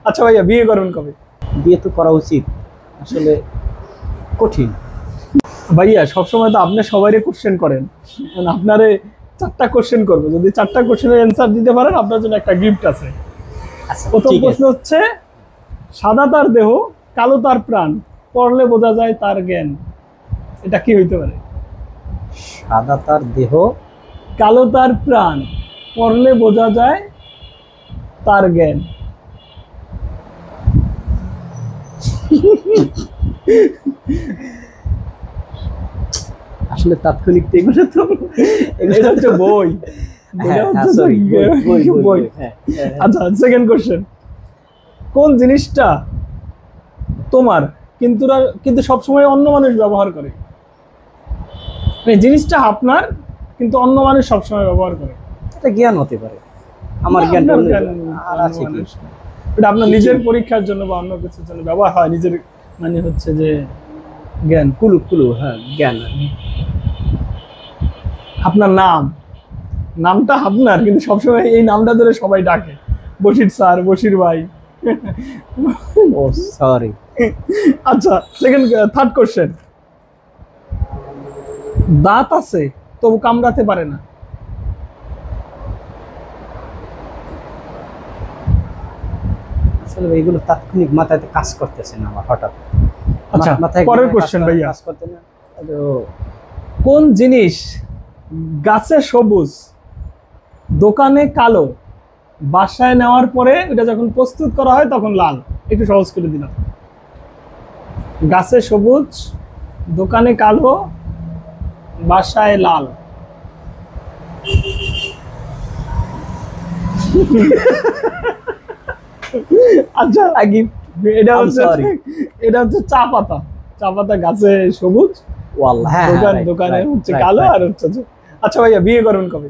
আচ্ছা ভাইয়া, বিয়ে করবেন কবে? বিয়ে তো করা উচিত, আসলে কঠিন। ভাইয়া সবসময় তো আপনি সবাইরে কোশ্চেন করেন, আপনারে 4টা কোশ্চেন করবো, যদি 4টা কোশ্চেনের অ্যান্সার দিতে পারেন আপনার জন্য একটা গিফট আছে। আচ্ছা প্রথম ঠিক প্রশ্ন আছে। হচ্ছে, সাদা তার দেহ, কালো তার প্রাণ, পড়লে বোঝা যায় তার জ্ঞান। এটা কি হইতে পারে? সাদা তার দেহ, কালো তার প্রাণ, পড়লে বোঝা যায় তার জ্ঞান। আসলে তাৎক্ষণিক তো এগুলো তো এটা হচ্ছে বই। হ্যাঁ, এটা হচ্ছে sorry, বই। হ্যাঁ। আচ্ছা, সেকেন্ড কোশ্চেন, কোন জিনিসটা তোমার কিন্তু সবসময় অন্য মানুষ ব্যবহার করে? মানে জিনিসটা আপনার কিন্তু অন্য মানুষ সবসময় ব্যবহার করে। এটা জ্ঞান হতে পারে, আমার না, জ্ঞানটা আপনার অন্য- জ্ঞান আর অন্য আছে কি? মানুষ না। এটা আপনার নিজের পরীক্ষার জন্য বা অন্য কিছুর জন্য ব্যবহার হয়, নিজের মানে হচ্ছে যে জ্ঞান। কুলু কুলু, হ্যাঁ জ্ঞান। আপনার নামটা আপনার কিন্তু সবসময় এই নামটা ধরে সবাই ডাকে, বশির স্যার, বশির ভাই। ও সরি। আচ্ছা, থার্ড কোশ্চেন, দাঁত আছে তবু কামড়াতে পারে না। আসলে এগুলো তাৎক্ষণিক মাথায় কাজ করতেছে না আমার হঠাৎ। আচ্ছা, মাথায় পরের কাজ কোশ্চেন করে- ভাইয়া, কাজ করতে না। তো কোন জিনিস গাছে সবুজ, দোকানে কালো, বাসায় নেওয়ার পরে এটা যখন প্রস্তুত করা হয় তখন লাল? একটু সহজ করে দিলাম। গাছে সবুজ, দোকানে কালো, বাসায় লাল। আচ্ছা, আগে এটা I'm হচ্ছে sorry. এটা হচ্ছে চা পাতা। চা পাতা গাছে সবুজ, ওয়াল্লাহ, হ্যাঁ, right, দোকানে right, হচ্ছে right, কালো, right. আর হচ্ছে আচ্ছা ভাইয়া, বিয়ে করবেন কবে?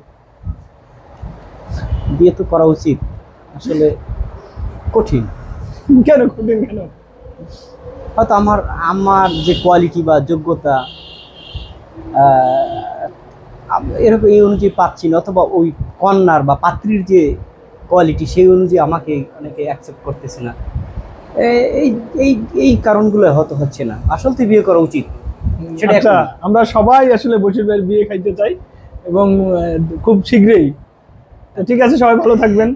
বিয়ে তো করা উচিত, আসলে কঠিন। কেন কঠিন কেন? হয়তো আমার আমার যে কোয়ালিটি বা যোগ্যতা এরকম এই অনুযায়ী পাচ্ছি না, অথবা ওই কন্যার বা পাত্রীর যে কোয়ালিটি সেই অনুযায়ী আমাকে অনেকে অ্যাকসেপ্ট করতেছে না। এই এই এই কারণগুলো হয়তো হচ্ছে না, আসলে তো বিয়ে করা উচিত সেটা আচ্ছা, এখন। আমরা সবাই আসলে বশির ভাইয়ের বিয়ে খাইতে চাই এবং খুব শীঘ্রই। তো ঠিক আছে, সবাই ভালো থাকবেন।